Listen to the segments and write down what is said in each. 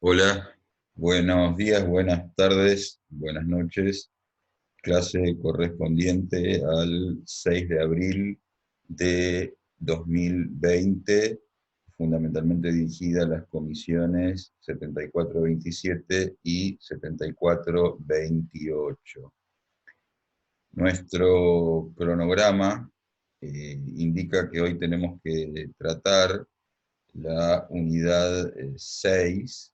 Hola, buenos días, buenas tardes, buenas noches. Clase correspondiente al 6 de abril de 2020, fundamentalmente dirigida a las comisiones 7427 y 7428. Nuestro cronograma indica que hoy tenemos que tratar la unidad 6.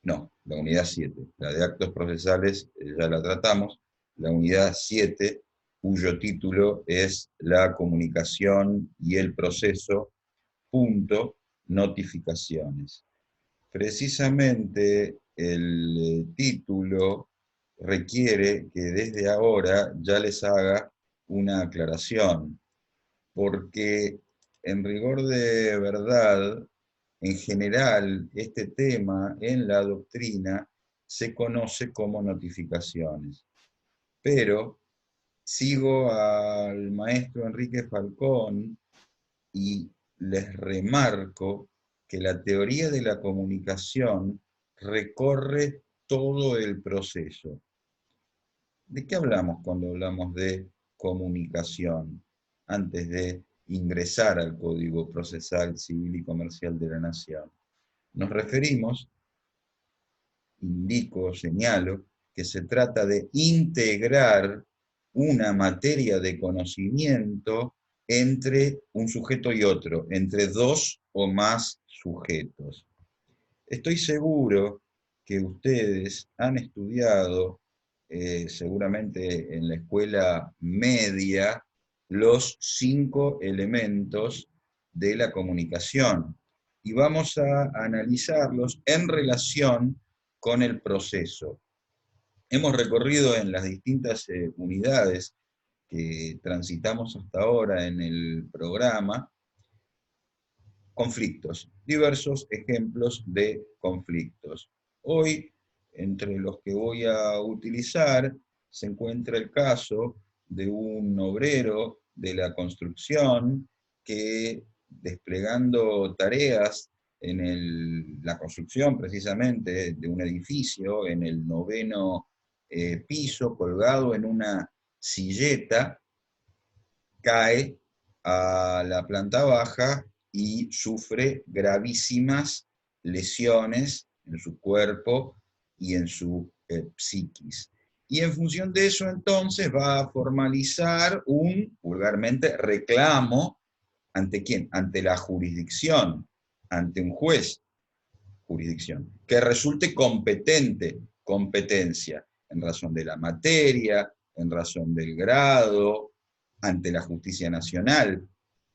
No, la unidad 7. La de actos procesales ya la tratamos. La unidad 7, cuyo título es La comunicación y el proceso, punto, notificaciones. Precisamente el título requiere que desde ahora ya les haga una aclaración, porque en rigor de verdad, en general, este tema en la doctrina se conoce como notificaciones. Pero sigo al maestro Enrique Falcón y les remarco que la teoría de la comunicación recorre todo el proceso. ¿De qué hablamos cuando hablamos de comunicación? Antes de ingresar al Código Procesal Civil y Comercial de la Nación. Nos referimos, indico, señalo, que se trata de integrar una materia de conocimiento entre un sujeto y otro, entre dos o más sujetos. Estoy seguro que ustedes han estudiado, seguramente en la escuela media, los 5 elementos de la comunicación. Y vamos a analizarlos en relación con el proceso. Hemos recorrido en las distintas unidades que transitamos hasta ahora en el programa, conflictos, diversos ejemplos de conflictos. Hoy, entre los que voy a utilizar, se encuentra el caso de un obrero de la construcción que, desplegando tareas en la construcción precisamente de un edificio, en el 9º piso, colgado en una silleta, cae a la planta baja y sufre gravísimas lesiones en su cuerpo y en su psiquis. Y en función de eso, entonces, va a formalizar un, vulgarmente, reclamo. ¿Ante quién? Ante la jurisdicción, ante un juez, jurisdicción, que resulte competente, competencia, en razón de la materia, en razón del grado, ante la justicia nacional,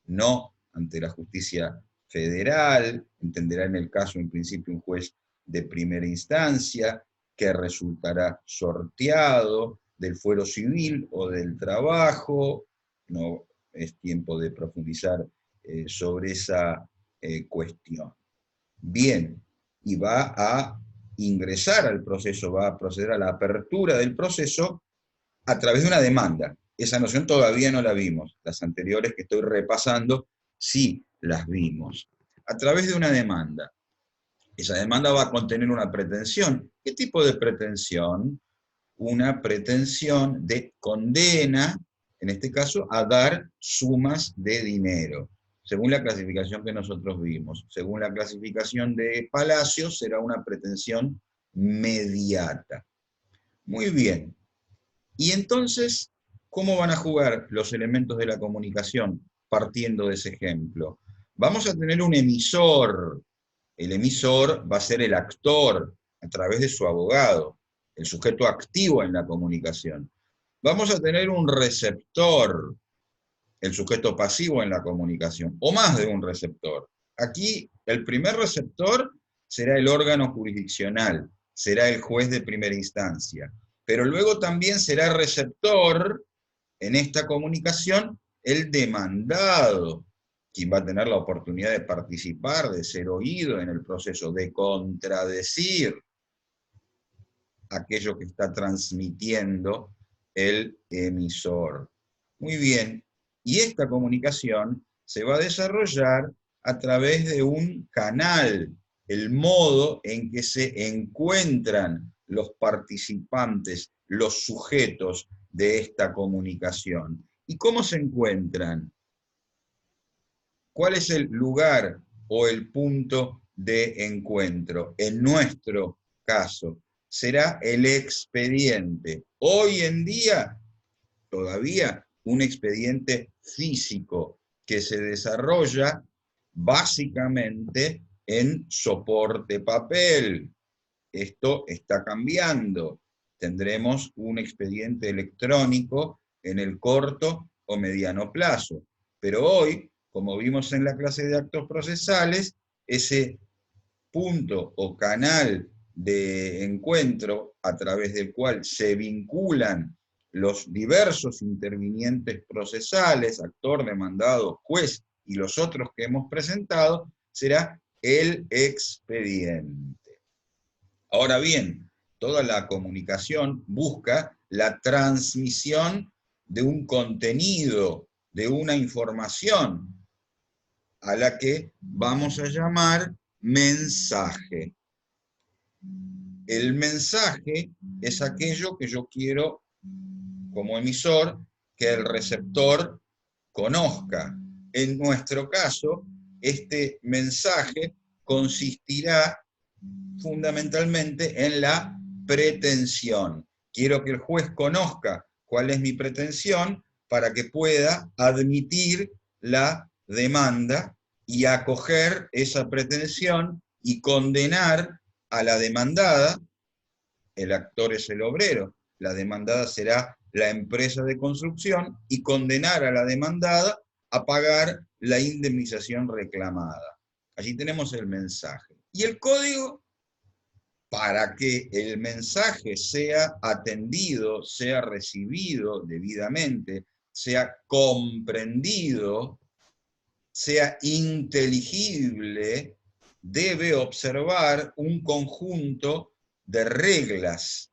no ante la justicia federal, entenderá en el caso en principio un juez de primera instancia, que resultará sorteado del fuero civil o del trabajo. No es tiempo de profundizar sobre esa cuestión. Bien, y va a ingresar al proceso, va a proceder a la apertura del proceso a través de una demanda. Esa noción todavía no la vimos. Las anteriores que estoy repasando sí las vimos. A través de una demanda. Esa demanda va a contener una pretensión. ¿Qué tipo de pretensión? Una pretensión de condena, en este caso, a dar sumas de dinero, según la clasificación que nosotros vimos. Según la clasificación de Palacios, será una pretensión mediata. Muy bien. Y entonces, ¿cómo van a jugar los elementos de la comunicación partiendo de ese ejemplo? Vamos a tener un emisor. El emisor va a ser el actor a través de su abogado, el sujeto activo en la comunicación. Vamos a tener un receptor, el sujeto pasivo en la comunicación, o más de un receptor. Aquí el primer receptor será el órgano jurisdiccional, será el juez de primera instancia, pero luego también será receptor en esta comunicación el demandado, quien va a tener la oportunidad de participar, de ser oído en el proceso, de contradecir aquello que está transmitiendo el emisor. Muy bien, y esta comunicación se va a desarrollar a través de un canal el modo en que se encuentran los participantes, los sujetos de esta comunicación. ¿Y cómo se encuentran? ¿Cuál es el lugar o el punto de encuentro? En nuestro caso, será el expediente. Hoy en día, todavía, un expediente físico que se desarrolla básicamente en soporte papel. Esto está cambiando. Tendremos un expediente electrónico en el corto o mediano plazo. Pero hoy, como vimos en la clase de actos procesales, ese punto o canal de encuentro a través del cual se vinculan los diversos intervinientes procesales, actor, demandado, juez y los otros que hemos presentado, será el expediente. Ahora bien, toda la comunicación busca la transmisión de un contenido, de una información, a la que vamos a llamar mensaje. El mensaje es aquello que yo quiero, como emisor, que el receptor conozca. En nuestro caso, este mensaje consistirá fundamentalmente en la pretensión. Quiero que el juez conozca cuál es mi pretensión para que pueda admitir la demanda y acoger esa pretensión y condenar a la demandada. El actor es el obrero, la demandada será la empresa de construcción, y condenar a la demandada a pagar la indemnización reclamada. Allí tenemos el mensaje. Y el código, para que el mensaje sea atendido, sea recibido debidamente, sea comprendido, sea inteligible, debe observar un conjunto de reglas.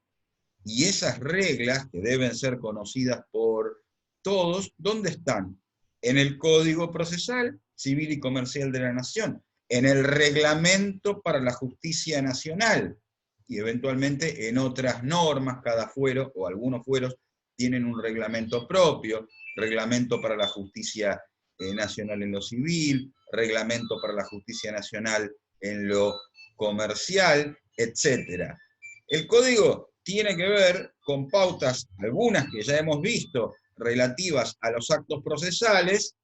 Y esas reglas, que deben ser conocidas por todos, ¿dónde están? En el Código Procesal Civil y Comercial de la Nación, en el Reglamento para la Justicia Nacional, y eventualmente en otras normas. Cada fuero, o algunos fueros, tienen un reglamento propio: reglamento para la justicia nacional en lo civil, reglamento para la justicia nacional en lo comercial, etc. El código tiene que ver con pautas, algunas que ya hemos visto, relativas a los actos procesales,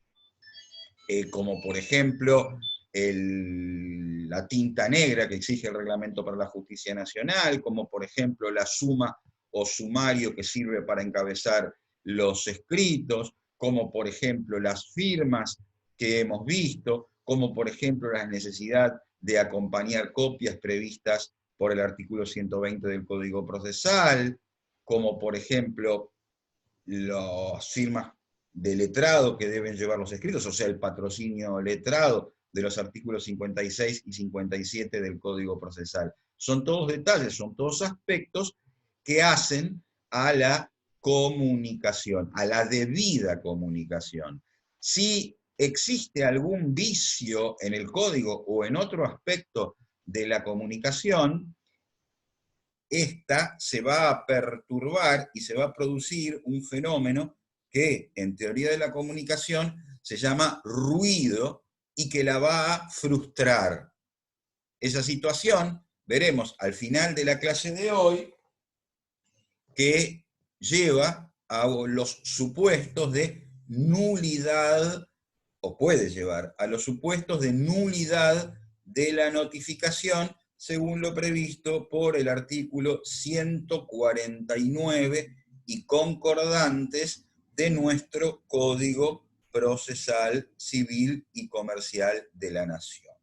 como por ejemplo la tinta negra que exige el reglamento para la justicia nacional, como por ejemplo la suma o sumario que sirve para encabezar los escritos, como por ejemplo las firmas que hemos visto, como por ejemplo la necesidad de acompañar copias previstas por el artículo 120 del Código Procesal, como por ejemplo las firmas de letrado que deben llevar los escritos, o sea, el patrocinio letrado de los artículos 56 y 57 del Código Procesal. Son todos detalles, son todos aspectos que hacen a la comunicación, a la debida comunicación. Si existe algún vicio en el código o en otro aspecto de la comunicación, esta se va a perturbar y se va a producir un fenómeno que en teoría de la comunicación se llama ruido, y que la va a frustrar. Esa situación veremos al final de la clase de hoy, que lleva a los supuestos de nulidad, o puede llevar a los supuestos de nulidad de la notificación, según lo previsto por el artículo 149 y concordantes de nuestro Código Procesal Civil y Comercial de la Nación.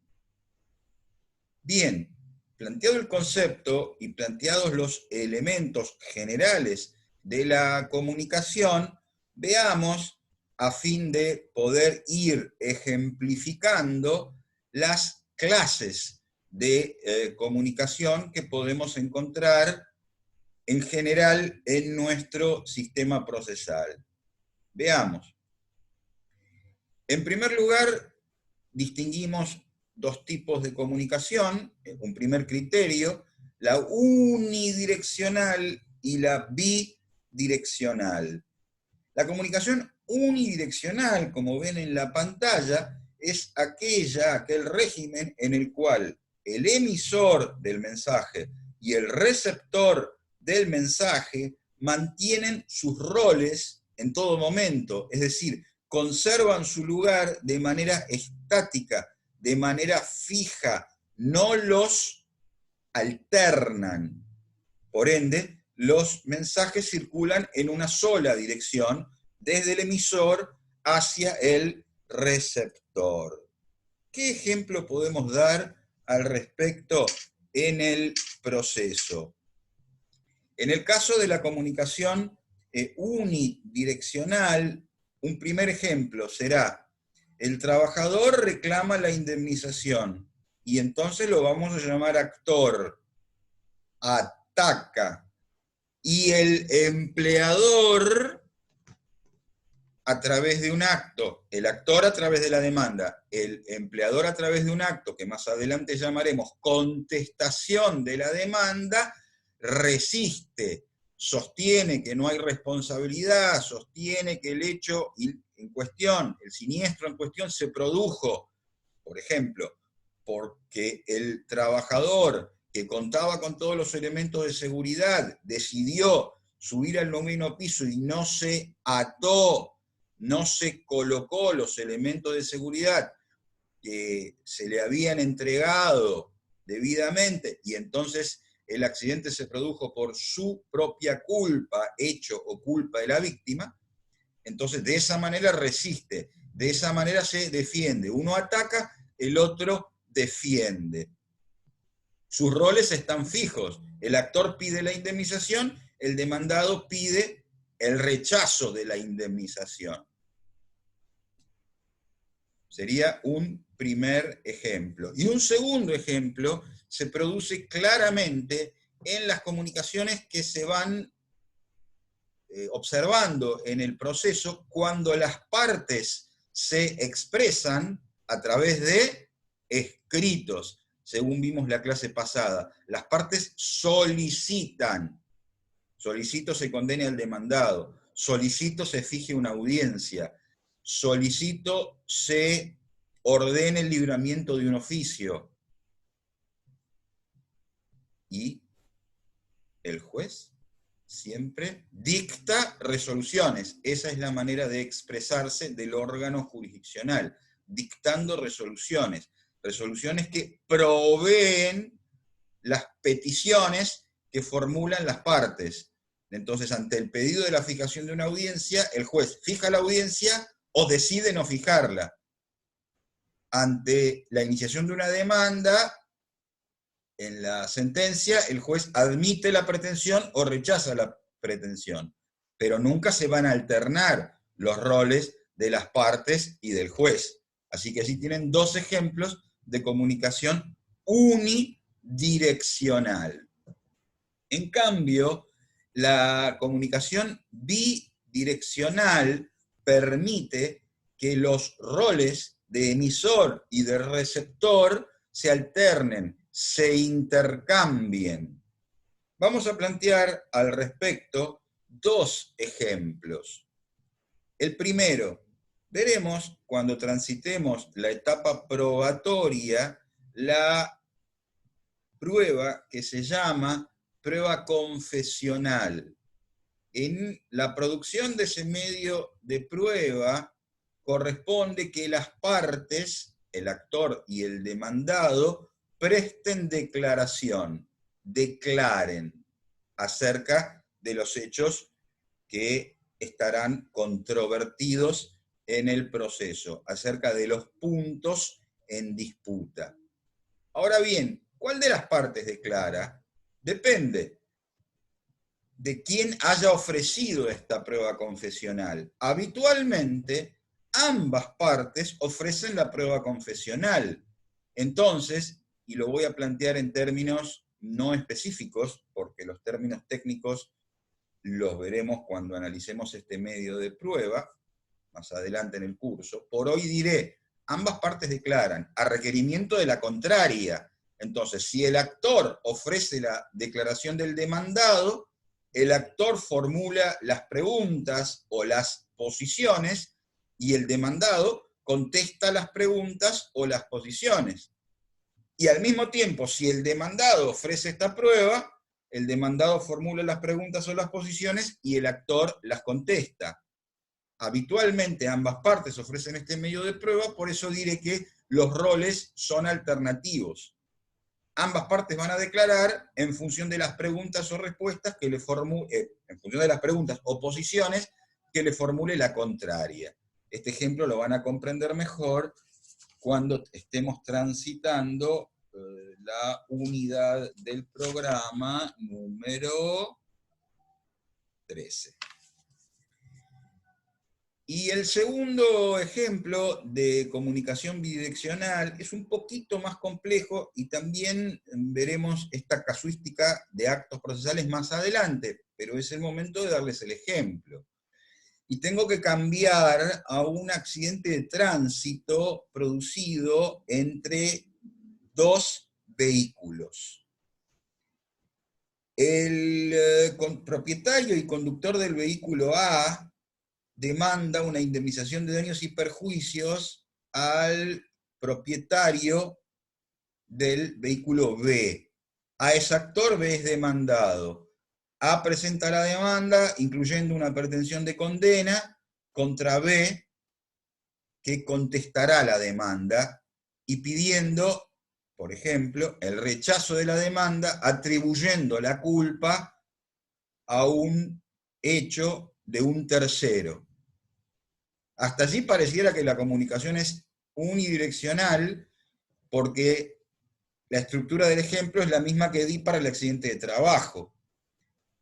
Bien, planteado el concepto y planteados los elementos generales de la comunicación, veamos, a fin de poder ir ejemplificando, las clases de comunicación que podemos encontrar en general en nuestro sistema procesal. Veamos. En primer lugar, distinguimos dos tipos de comunicación, un primer criterio, la unidireccional y la bidireccional. La comunicación unidireccional, como ven en la pantalla, es aquel régimen en el cual el emisor del mensaje y el receptor del mensaje mantienen sus roles en todo momento, es decir, conservan su lugar de manera estática, de manera fija, no los alternan. Por ende, los mensajes circulan en una sola dirección, desde el emisor hacia el receptor. ¿Qué ejemplo podemos dar al respecto en el proceso? En el caso de la comunicación unidireccional, un primer ejemplo será: el trabajador reclama la indemnización, y entonces lo vamos a llamar actor, ataca, y el empleador a través de un acto, el actor a través de la demanda, el empleador a través de un acto que más adelante llamaremos contestación de la demanda, resiste, sostiene que no hay responsabilidad, sostiene que el hecho en cuestión, el siniestro en cuestión se produjo, por ejemplo, porque el trabajador que contaba con todos los elementos de seguridad decidió subir al 9º piso y no se ató, no se colocó los elementos de seguridad que se le habían entregado debidamente, y entonces el accidente se produjo por su propia culpa, hecho o culpa de la víctima. Entonces de esa manera resiste, de esa manera se defiende. Uno ataca, el otro defiende. Sus roles están fijos. El actor pide la indemnización, el demandado pide el rechazo de la indemnización. Sería un primer ejemplo. Y un segundo ejemplo se produce claramente en las comunicaciones que se van observando en el proceso cuando las partes se expresan a través de escritos. Según vimos la clase pasada, las partes solicitan. Solicito se condene al demandado. Solicito se fije una audiencia. Solicito se ordene el libramiento de un oficio. Y el juez siempre dicta resoluciones. Esa es la manera de expresarse del órgano jurisdiccional, dictando resoluciones. Resoluciones que proveen las peticiones que formulan las partes. Entonces, ante el pedido de la fijación de una audiencia, el juez fija la audiencia o decide no fijarla. Ante la iniciación de una demanda, en la sentencia, el juez admite la pretensión o rechaza la pretensión, pero nunca se van a alternar los roles de las partes y del juez. Así que así tienen dos ejemplos de comunicación unidireccional. En cambio, la comunicación bidireccional permite que los roles de emisor y de receptor se alternen, se intercambien. Vamos a plantear al respecto dos ejemplos. El primero, veremos cuando transitemos la etapa probatoria la prueba que se llama prueba confesional. En la producción de ese medio de prueba corresponde que las partes, el actor y el demandado, presten declaración, declaren acerca de los hechos que estarán controvertidos en el proceso, acerca de los puntos en disputa. Ahora bien, ¿cuál de las partes declara? Depende de quién haya ofrecido esta prueba confesional. Habitualmente, ambas partes ofrecen la prueba confesional. Entonces, y lo voy a plantear en términos no específicos, porque los términos técnicos los veremos cuando analicemos este medio de prueba, más adelante en el curso. Por hoy diré, ambas partes declaran, a requerimiento de la contraria. Entonces, si el actor ofrece la declaración del demandado, el actor formula las preguntas o las posiciones, y el demandado contesta las preguntas o las posiciones. Y al mismo tiempo, si el demandado ofrece esta prueba, el demandado formula las preguntas o las posiciones y el actor las contesta. Habitualmente ambas partes ofrecen este medio de prueba, por eso diré que los roles son alternativos. Ambas partes van a declarar en función de las preguntas o respuestas que le en función de las preguntas o posiciones que le formule la contraria. Este ejemplo lo van a comprender mejor cuando estemos transitando la unidad del programa número 13. Y el segundo ejemplo de comunicación bidireccional es un poquito más complejo y también veremos esta casuística de actos procesales más adelante, pero es el momento de darles el ejemplo. Y tengo que cambiar a un accidente de tránsito producido entre dos vehículos. El propietario y conductor del vehículo A demanda una indemnización de daños y perjuicios al propietario del vehículo B. A ese actor B es demandado. A presenta la demanda, incluyendo una pretensión de condena contra B, que contestará la demanda, y pidiendo, por ejemplo, el rechazo de la demanda, atribuyendo la culpa a un hecho de un tercero. Hasta allí pareciera que la comunicación es unidireccional, porque la estructura del ejemplo es la misma que di para el accidente de trabajo.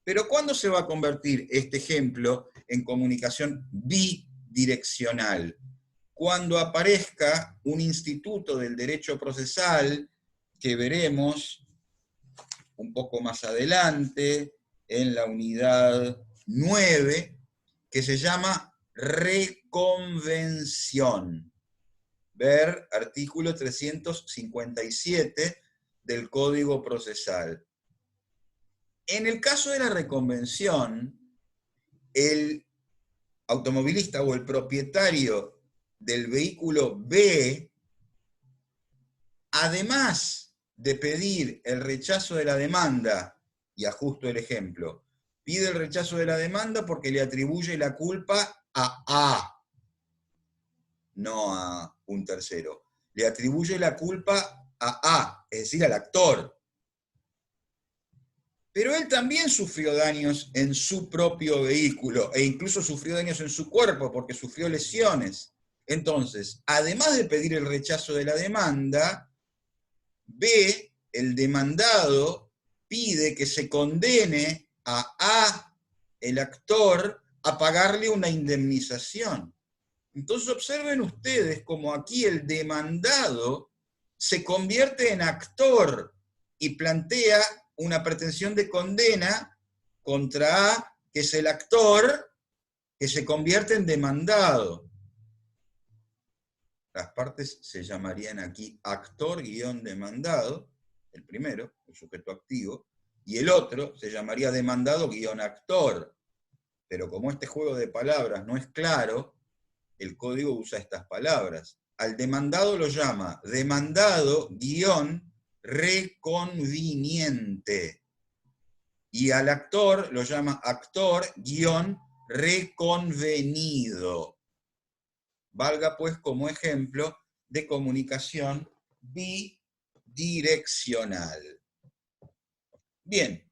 Pero ¿cuándo se va a convertir este ejemplo en comunicación bidireccional? Cuando aparezca un instituto del derecho procesal que veremos un poco más adelante en la unidad 9, que se llama reconvención. Ver artículo 357 del Código Procesal. En el caso de la reconvención, el automovilista o el propietario del vehículo B, además de pedir el rechazo de la demanda, y ajusto el ejemplo, pide el rechazo de la demanda porque le atribuye la culpa a A, no a un tercero. Le atribuye la culpa a A, es decir, al actor. Pero él también sufrió daños en su propio vehículo, e incluso sufrió daños en su cuerpo porque sufrió lesiones. Entonces, además de pedir el rechazo de la demanda, B, el demandado, pide que se condene a A, el actor, a pagarle una indemnización. Entonces observen ustedes como aquí el demandado se convierte en actor y plantea una pretensión de condena contra A, que es el actor, que se convierte en demandado. Las partes se llamarían aquí actor-demandado, el primero, el sujeto activo, y el otro se llamaría demandado-actor. Pero como este juego de palabras no es claro, el código usa estas palabras. Al demandado lo llama demandado-reconviniente. Y al actor lo llama actor-reconvenido. Valga pues como ejemplo de comunicación bidireccional. Bien.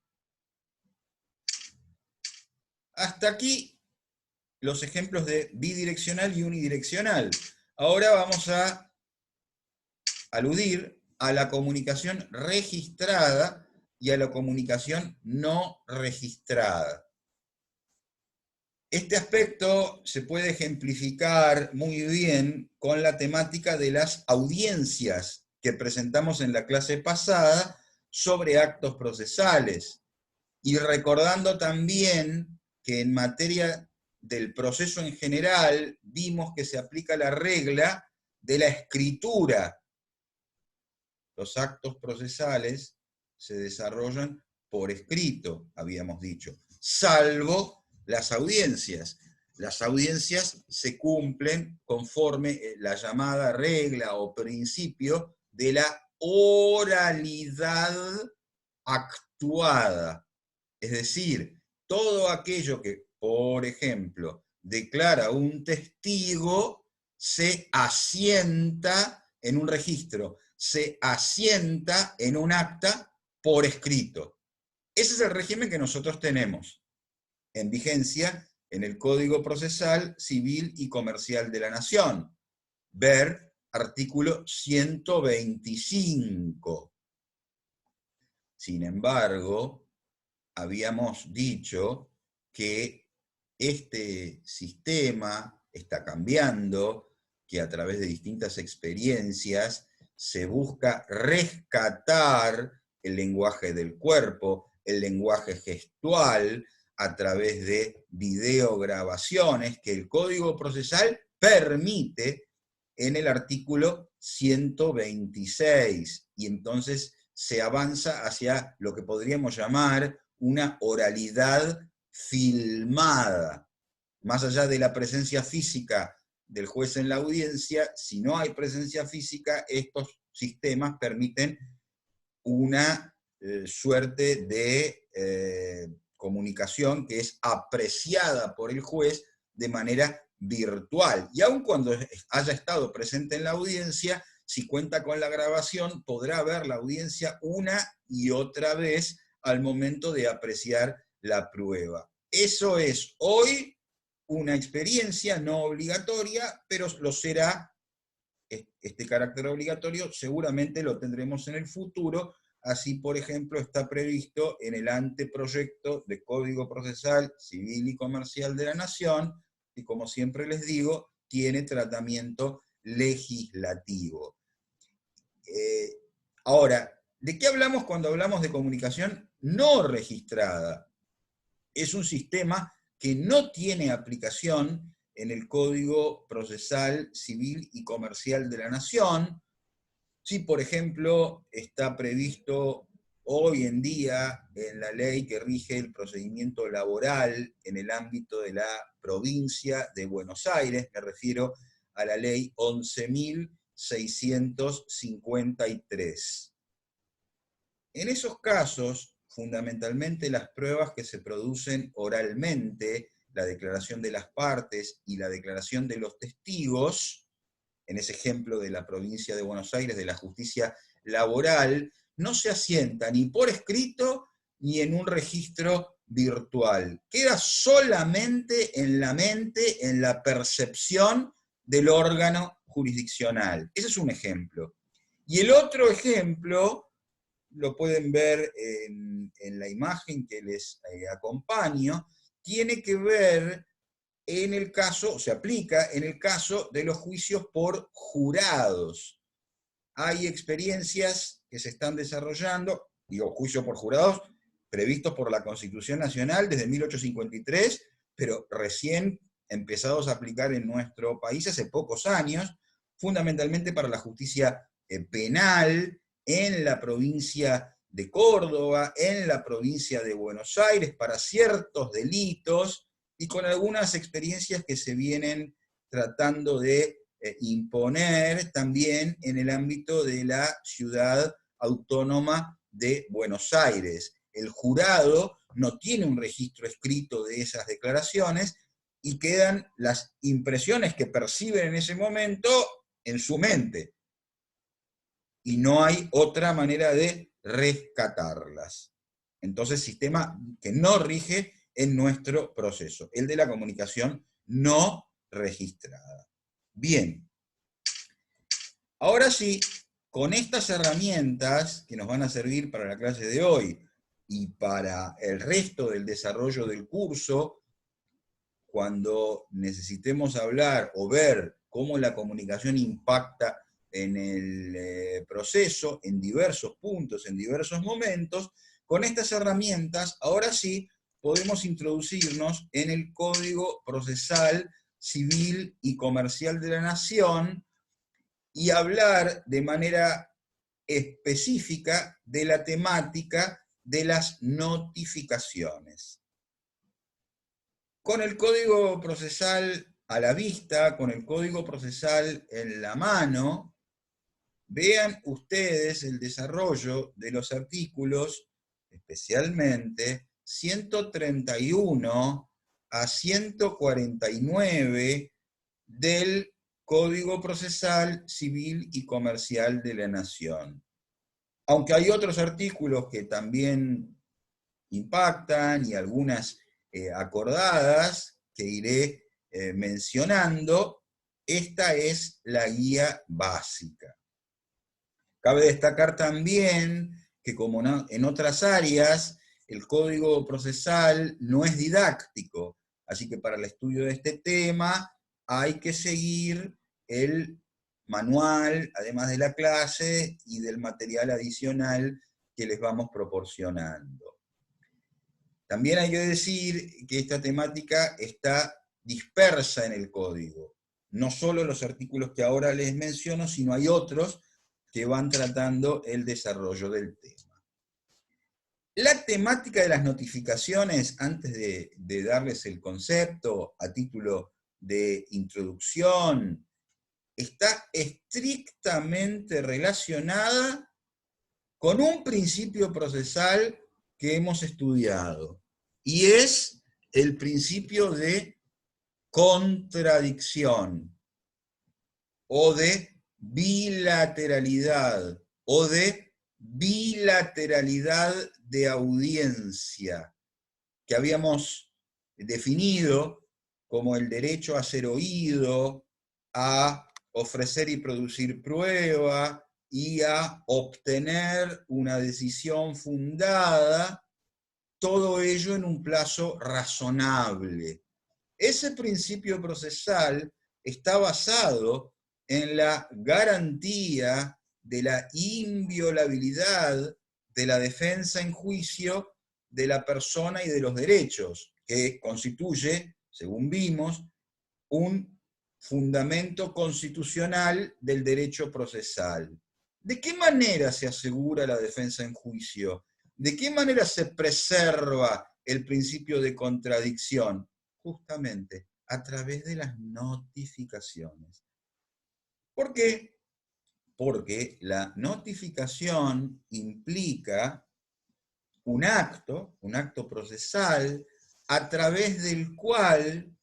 Hasta aquí los ejemplos de bidireccional y unidireccional. Ahora vamos a aludir a la comunicación registrada y a la comunicación no registrada. Este aspecto se puede ejemplificar muy bien con la temática de las audiencias que presentamos en la clase pasada sobre actos procesales, y recordando también que en materia del proceso en general vimos que se aplica la regla de la escritura. Los actos procesales se desarrollan por escrito, habíamos dicho, salvo las audiencias. Las audiencias se cumplen conforme la llamada regla o principio de la oralidad actuada. Es decir, todo aquello que, por ejemplo, declara un testigo, se asienta en un registro, se asienta en un acta por escrito. Ese es el régimen que nosotros tenemos en vigencia en el Código Procesal Civil y Comercial de la Nación. Ver artículo 125. Sin embargo, habíamos dicho que este sistema está cambiando, que a través de distintas experiencias se busca rescatar el lenguaje del cuerpo, el lenguaje gestual, a través de videograbaciones que el Código Procesal permite en el artículo 126, y entonces se avanza hacia lo que podríamos llamar una oralidad filmada. Más allá de la presencia física del juez en la audiencia, si no hay presencia física, estos sistemas permiten una suerte de comunicación que es apreciada por el juez de manera virtual. Y aun cuando haya estado presente en la audiencia, si cuenta con la grabación, podrá ver la audiencia una y otra vez al momento de apreciar la prueba. Eso es hoy una experiencia no obligatoria, pero lo será. Este carácter obligatorio seguramente lo tendremos en el futuro. Así, por ejemplo, está previsto en el anteproyecto de Código Procesal Civil y Comercial de la Nación, y como siempre les digo, tiene tratamiento legislativo. Ahora, ¿de qué hablamos cuando hablamos de comunicación no registrada? Es un sistema que no tiene aplicación en el Código Procesal Civil y Comercial de la Nación. Si, por ejemplo, está previsto hoy en día en la ley que rige el procedimiento laboral en el ámbito de la provincia de Buenos Aires, me refiero a la ley 11.653. En esos casos, fundamentalmente las pruebas que se producen oralmente, la declaración de las partes y la declaración de los testigos, en ese ejemplo de la provincia de Buenos Aires, de la justicia laboral, no se asienta ni por escrito ni en un registro virtual. Queda solamente en la mente, en la percepción del órgano jurisdiccional. Ese es un ejemplo. Y el otro ejemplo, lo pueden ver en la imagen que les acompaño, tiene que ver en el caso, se aplica en el caso de los juicios por jurados. Hay experiencias que se están desarrollando, juicios por jurados previstos por la Constitución Nacional desde 1853, pero recién empezados a aplicar en nuestro país hace pocos años, fundamentalmente para la justicia penal en la provincia de Córdoba, en la provincia de Buenos Aires, para ciertos delitos, y con algunas experiencias que se vienen tratando de imponer también en el ámbito de la ciudad autónoma de Buenos Aires. El jurado no tiene un registro escrito de esas declaraciones y quedan las impresiones que perciben en ese momento en su mente. Y no hay otra manera de rescatarlas. Entonces, sistema que no rige en nuestro proceso, el de la comunicación no registrada. Bien, ahora sí, con estas herramientas que nos van a servir para la clase de hoy y para el resto del desarrollo del curso, cuando necesitemos hablar o ver cómo la comunicación impacta en el proceso, en diversos puntos, en diversos momentos, con estas herramientas, ahora sí, podemos introducirnos en el Código Procesal Civil y Comercial de la Nación, y hablar de manera específica de la temática de las notificaciones. Con el código procesal a la vista, con el código procesal en la mano, vean ustedes el desarrollo de los artículos, especialmente 131 a 149 del Código Procesal Civil y Comercial de la Nación. Aunque hay otros artículos que también impactan y algunas acordadas que iré mencionando, esta es la guía básica. Cabe destacar también que como en otras áreas, el código procesal no es didáctico, así que para el estudio de este tema hay que seguir el manual, además de la clase y del material adicional que les vamos proporcionando. También hay que decir que esta temática está dispersa en el código. No solo los artículos que ahora les menciono, sino hay otros que van tratando el desarrollo del tema. La temática de las notificaciones, antes de darles el concepto a título de introducción, está estrictamente relacionada con un principio procesal que hemos estudiado, y es el principio de contradicción, o de bilateralidad, o de bilateralidad de audiencia, que habíamos definido como el derecho a ser oído, a ofrecer y producir prueba, y a obtener una decisión fundada, todo ello en un plazo razonable. Ese principio procesal está basado en la garantía de la inviolabilidad de la defensa en juicio de la persona y de los derechos, que constituye, según vimos, un fundamento constitucional del derecho procesal. ¿De qué manera se asegura la defensa en juicio? ¿De qué manera se preserva el principio de contradicción? Justamente a través de las notificaciones. ¿Por qué? Porque la notificación implica un acto procesal, a través del cual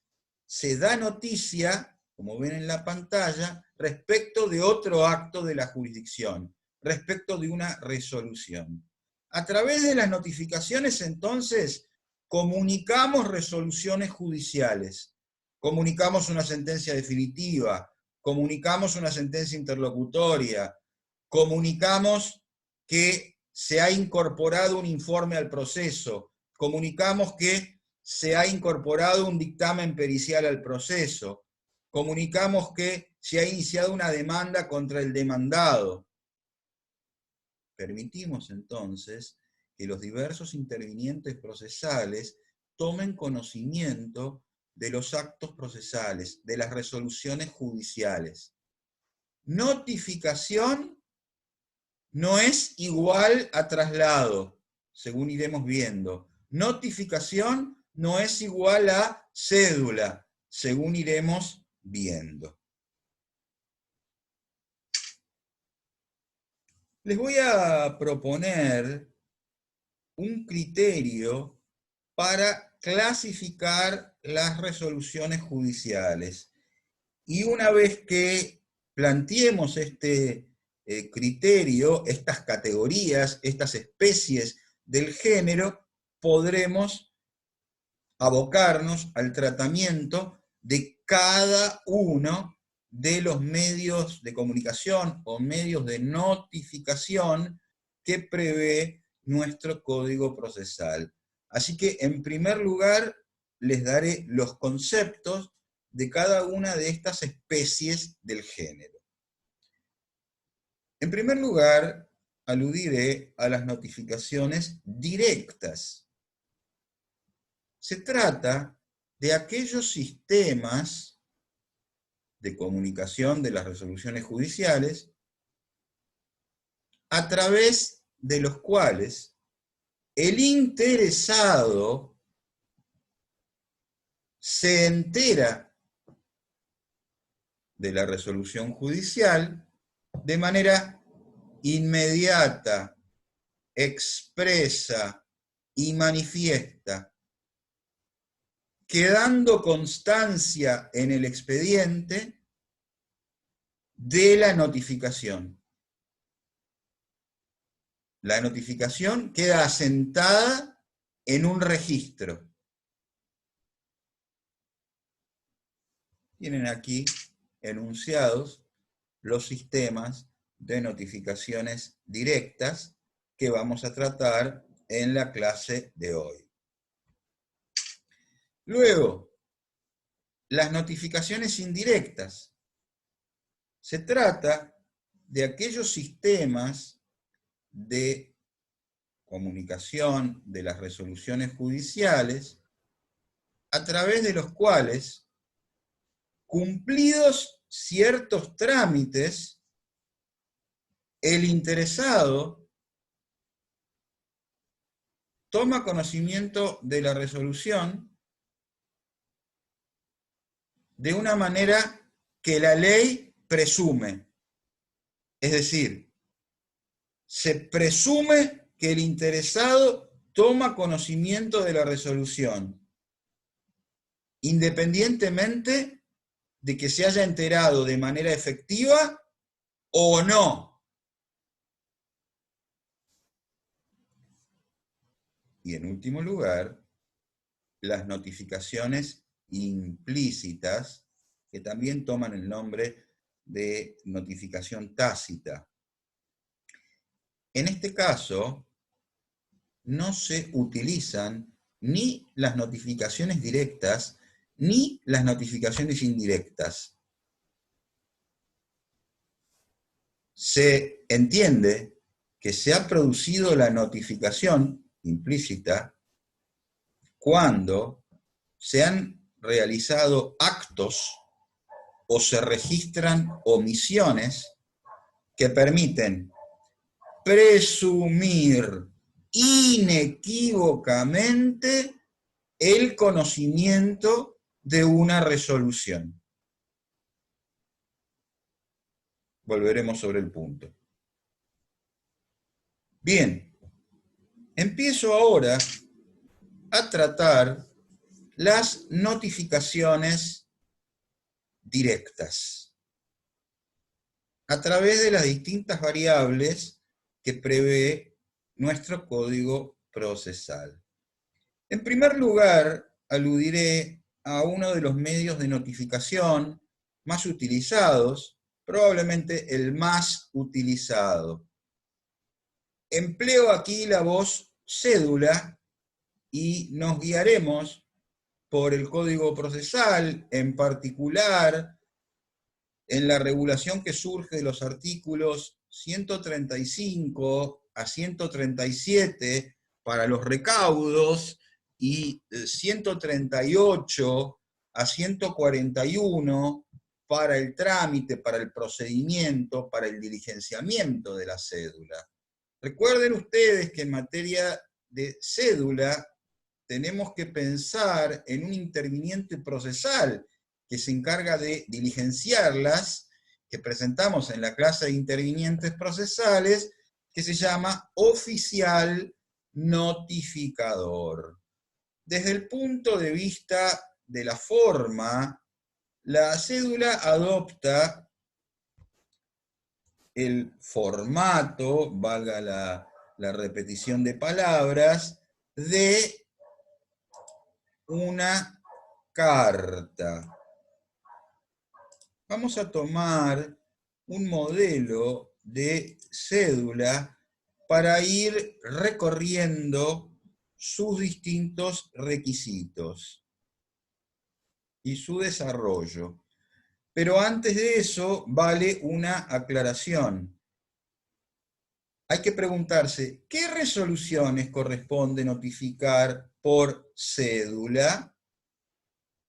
se da noticia, como ven en la pantalla, respecto de otro acto de la jurisdicción, respecto de una resolución. A través de las notificaciones, entonces, comunicamos resoluciones judiciales, comunicamos una sentencia definitiva, comunicamos una sentencia interlocutoria, comunicamos que se ha incorporado un informe al proceso, comunicamos que se ha incorporado un dictamen pericial al proceso, comunicamos que se ha iniciado una demanda contra el demandado. Permitimos entonces que los diversos intervinientes procesales tomen conocimiento de los actos procesales, de las resoluciones judiciales. Notificación no es igual a traslado, según iremos viendo. Notificación no es igual a cédula, según iremos viendo. Les voy a proponer un criterio para clasificar las resoluciones judiciales. Y una vez que planteemos este criterio, estas categorías, estas especies del género, podremos abocarnos al tratamiento de cada uno de los medios de comunicación o medios de notificación que prevé nuestro código procesal. Así que, en primer lugar, les daré los conceptos de cada una de estas especies del género. En primer lugar, aludiré a las notificaciones directas. Se trata de aquellos sistemas de comunicación de las resoluciones judiciales, a través de los cuales el interesado se entera de la resolución judicial de manera inmediata, expresa y manifiesta, quedando constancia en el expediente de la notificación. La notificación queda asentada en un registro. Tienen aquí enunciados los sistemas de notificaciones directas que vamos a tratar en la clase de hoy. Luego, las notificaciones indirectas. Se trata de aquellos sistemas de comunicación de las resoluciones judiciales a través de los cuales, cumplidos ciertos trámites, el interesado toma conocimiento de la resolución de una manera que la ley presume. Es decir, se presume que el interesado toma conocimiento de la resolución, independientemente de que se haya enterado de manera efectiva o no. Y en último lugar, las notificaciones implícitas, que también toman el nombre de notificación tácita. En este caso, no se utilizan ni las notificaciones directas ni las notificaciones indirectas. Se entiende que se ha producido la notificación implícita cuando se han realizado actos o se registran omisiones que permiten presumir inequívocamente el conocimiento de una resolución. Volveremos sobre el punto. Bien, empiezo ahora a tratar las notificaciones directas a través de las distintas variables que prevé nuestro código procesal. En primer lugar, aludiré a uno de los medios de notificación más utilizados, probablemente el más utilizado. Empleo aquí la voz cédula y nos guiaremos por el código procesal, en particular en la regulación que surge de los artículos 135 a 137 para los recaudos y 138 a 141 para el trámite, para el procedimiento, para el diligenciamiento de la cédula. Recuerden ustedes que en materia de cédula tenemos que pensar en un interviniente procesal que se encarga de diligenciarlas, que presentamos en la clase de intervinientes procesales, que se llama oficial notificador. Desde el punto de vista de la forma, la cédula adopta el formato, valga la repetición de palabras, de una carta. Vamos a tomar un modelo de cédula para ir recorriendo sus distintos requisitos y su desarrollo. Pero antes de eso, vale una aclaración. Hay que preguntarse, ¿qué resoluciones corresponde notificar por cédula?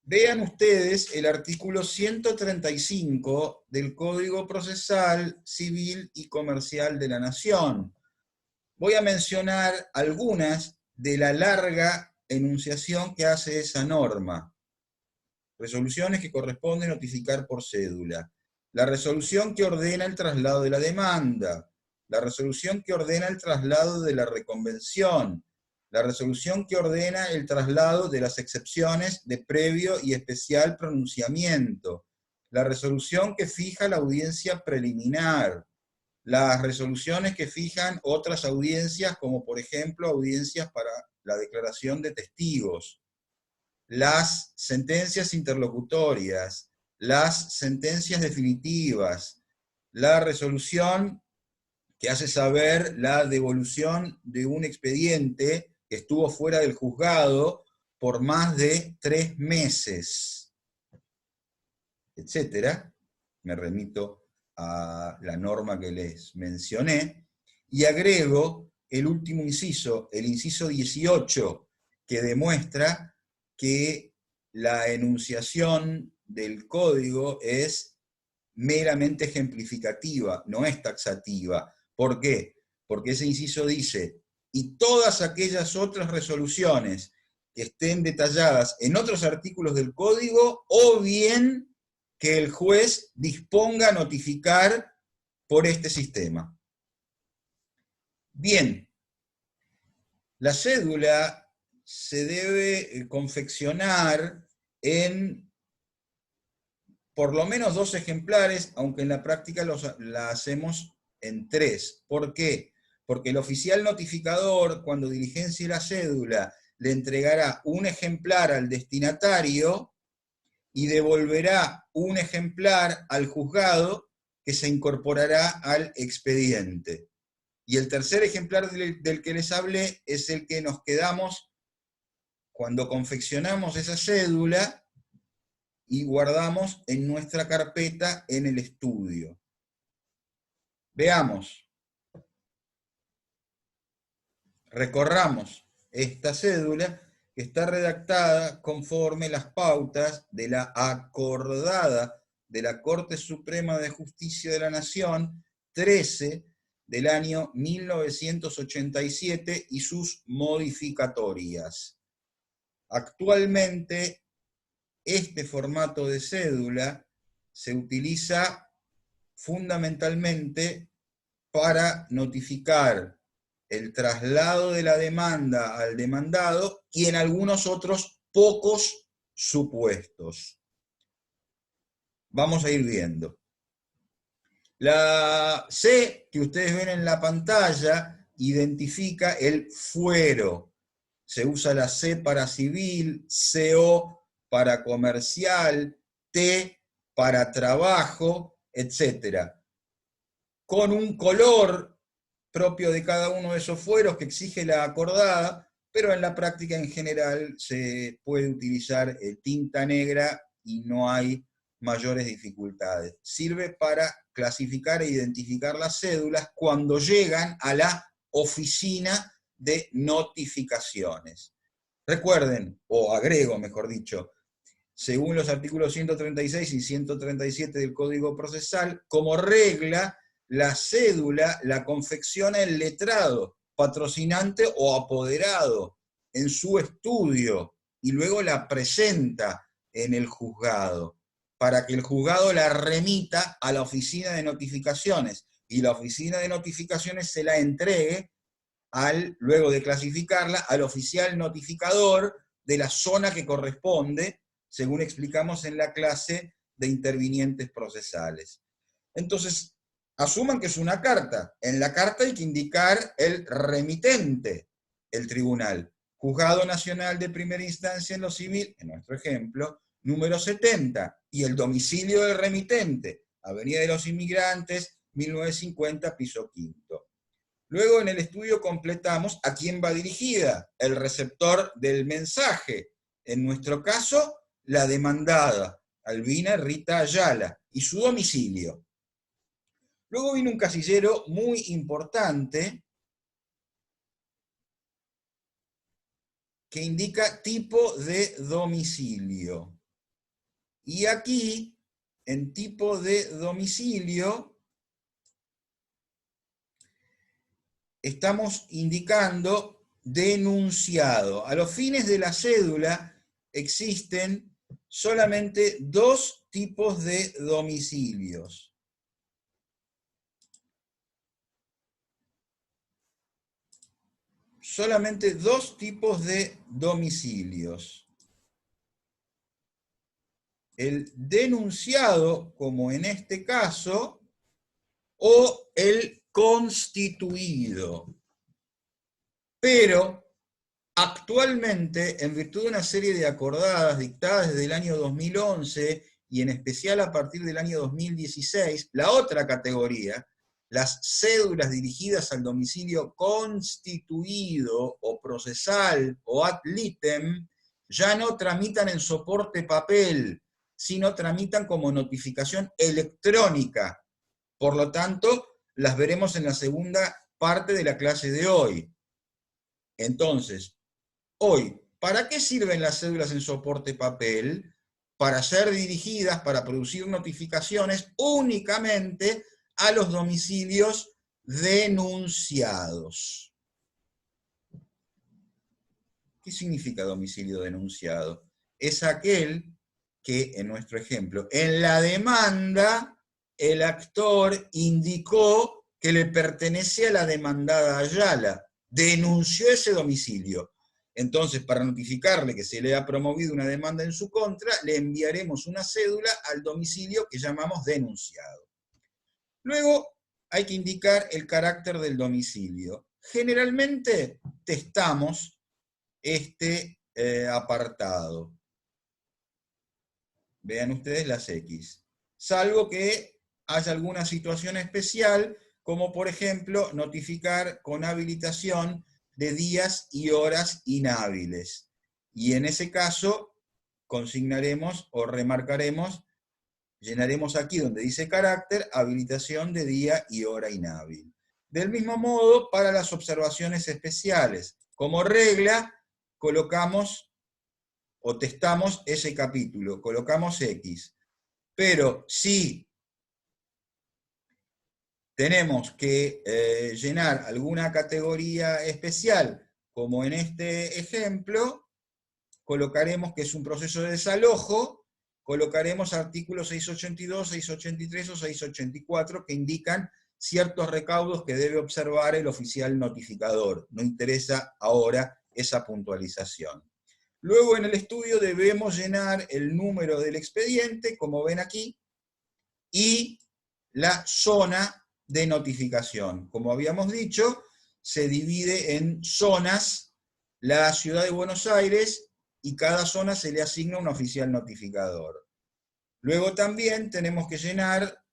Vean ustedes el artículo 135 del Código Procesal Civil y Comercial de la Nación. Voy a mencionar algunas de la larga enunciación que hace esa norma. Resoluciones que corresponde notificar por cédula. La resolución que ordena el traslado de la demanda. La resolución que ordena el traslado de la reconvención. La resolución que ordena el traslado de las excepciones de previo y especial pronunciamiento. La resolución que fija la audiencia preliminar. Las resoluciones que fijan otras audiencias, como por ejemplo audiencias para la declaración de testigos, las sentencias interlocutorias, las sentencias definitivas, la resolución que hace saber la devolución de un expediente que estuvo fuera del juzgado por más de 3 meses, etcétera. Me remito a la norma que les mencioné, y agrego el último inciso, el inciso 18, que demuestra que la enunciación del código es meramente ejemplificativa, no es taxativa. ¿Por qué? Porque ese inciso dice, y todas aquellas otras resoluciones que estén detalladas en otros artículos del código, o bien que el juez disponga a notificar por este sistema. Bien, la cédula se debe confeccionar en por lo menos 2 ejemplares, aunque en la práctica la hacemos en 3. ¿Por qué? Porque el oficial notificador, cuando diligencie la cédula, le entregará un ejemplar al destinatario y devolverá un ejemplar al juzgado que se incorporará al expediente. Y el tercer ejemplar del que les hablé es el que nos quedamos cuando confeccionamos esa cédula y guardamos en nuestra carpeta en el estudio. Veamos, recorramos esta cédula que está redactada conforme las pautas de la acordada de la Corte Suprema de Justicia de la Nación 13 del año 1987 y sus modificatorias. Actualmente, este formato de cédula se utiliza fundamentalmente para notificar el traslado de la demanda al demandado y en algunos otros pocos supuestos. Vamos a ir viendo. La C que ustedes ven en la pantalla identifica el fuero. Se usa la C para civil, CO para comercial, T para trabajo, etc. Con un color propio de cada uno de esos fueros que exige la acordada, pero en la práctica en general se puede utilizar tinta negra y no hay mayores dificultades. Sirve para clasificar e identificar las cédulas cuando llegan a la oficina de notificaciones. Recuerden, o agrego mejor dicho, según los artículos 136 y 137 del Código Procesal, como regla, la cédula la confecciona el letrado, patrocinante o apoderado en su estudio y luego la presenta en el juzgado para que el juzgado la remita a la oficina de notificaciones y la oficina de notificaciones se la entregue luego de clasificarla al oficial notificador de la zona que corresponde, según explicamos en la clase de intervinientes procesales. Entonces, asuman que es una carta. En la carta hay que indicar el remitente, el tribunal. Juzgado Nacional de Primera Instancia en lo Civil, en nuestro ejemplo, número 70, y el domicilio del remitente, Avenida de los Inmigrantes, 1950, piso quinto. Luego en el estudio completamos a quién va dirigida, el receptor del mensaje. En nuestro caso, la demandada, Albina Rita Ayala, y su domicilio. Luego viene un casillero muy importante que indica tipo de domicilio. Y aquí, en tipo de domicilio, estamos indicando denunciado. A los fines de la cédula existen solamente dos tipos de domicilios. Solamente dos tipos de domicilios. El denunciado, como en este caso, o el constituido. Pero actualmente, en virtud de una serie de acordadas dictadas desde el año 2011 y en especial a partir del año 2016, la otra categoría, las cédulas dirigidas al domicilio constituido o procesal o ad litem, ya no tramitan en soporte papel, sino tramitan como notificación electrónica. Por lo tanto, las veremos en la segunda parte de la clase de hoy. Entonces, hoy, ¿para qué sirven las cédulas en soporte papel? Para ser dirigidas, para producir notificaciones únicamente a los domicilios denunciados. ¿Qué significa domicilio denunciado? Es aquel que, en nuestro ejemplo, en la demanda, el actor indicó que le pertenece a la demandada Ayala, denunció ese domicilio. Entonces, para notificarle que se le ha promovido una demanda en su contra, le enviaremos una cédula al domicilio que llamamos denunciado. Luego, hay que indicar el carácter del domicilio. Generalmente, testamos este apartado. Vean ustedes las X. Salvo que haya alguna situación especial, como por ejemplo notificar con habilitación de días y horas inhábiles. Y en ese caso consignaremos o remarcaremos, llenaremos aquí donde dice carácter, habilitación de día y hora inhábil. Del mismo modo, para las observaciones especiales, como regla, colocamos o testamos ese capítulo, colocamos X. Pero si tenemos que llenar alguna categoría especial, como en este ejemplo, colocaremos que es un proceso de desalojo, colocaremos artículos 682, 683 o 684 que indican ciertos recaudos que debe observar el oficial notificador. No interesa ahora esa puntualización. Luego en el estudio debemos llenar el número del expediente, como ven aquí, y la zona de notificación. Como habíamos dicho, se divide en zonas la ciudad de Buenos Aires y cada zona se le asigna un oficial notificador. Luego también tenemos que llenar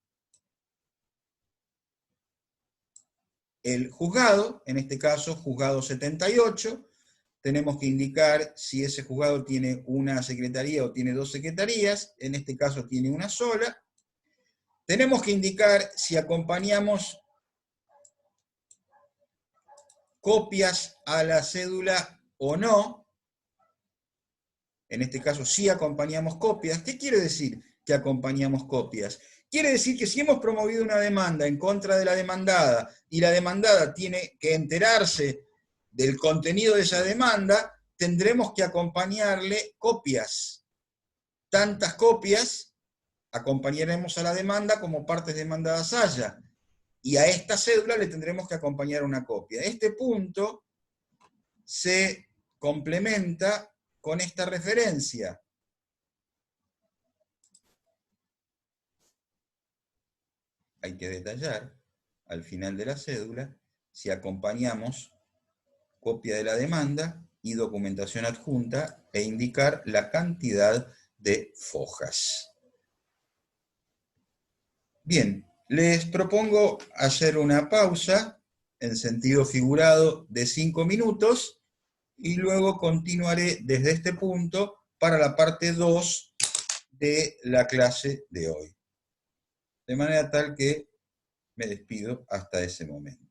el juzgado, en este caso juzgado 78, tenemos que indicar si ese juzgado tiene una secretaría o tiene dos secretarías, en este caso tiene una sola. Tenemos que indicar si acompañamos copias a la cédula o no. En este caso sí acompañamos copias. ¿Qué quiere decir que acompañamos copias? Quiere decir que si hemos promovido una demanda en contra de la demandada y la demandada tiene que enterarse del contenido de esa demanda, tendremos que acompañarle copias. Tantas copias acompañaremos a la demanda como partes demandadas haya. Y a esta cédula le tendremos que acompañar una copia. Este punto se complementa con esta referencia. Hay que detallar al final de la cédula si acompañamos copia de la demanda y documentación adjunta e indicar la cantidad de fojas. Bien, les propongo hacer una pausa en sentido figurado de 5 minutos y luego continuaré desde este punto para la parte 2 de la clase de hoy. De manera tal que me despido hasta ese momento.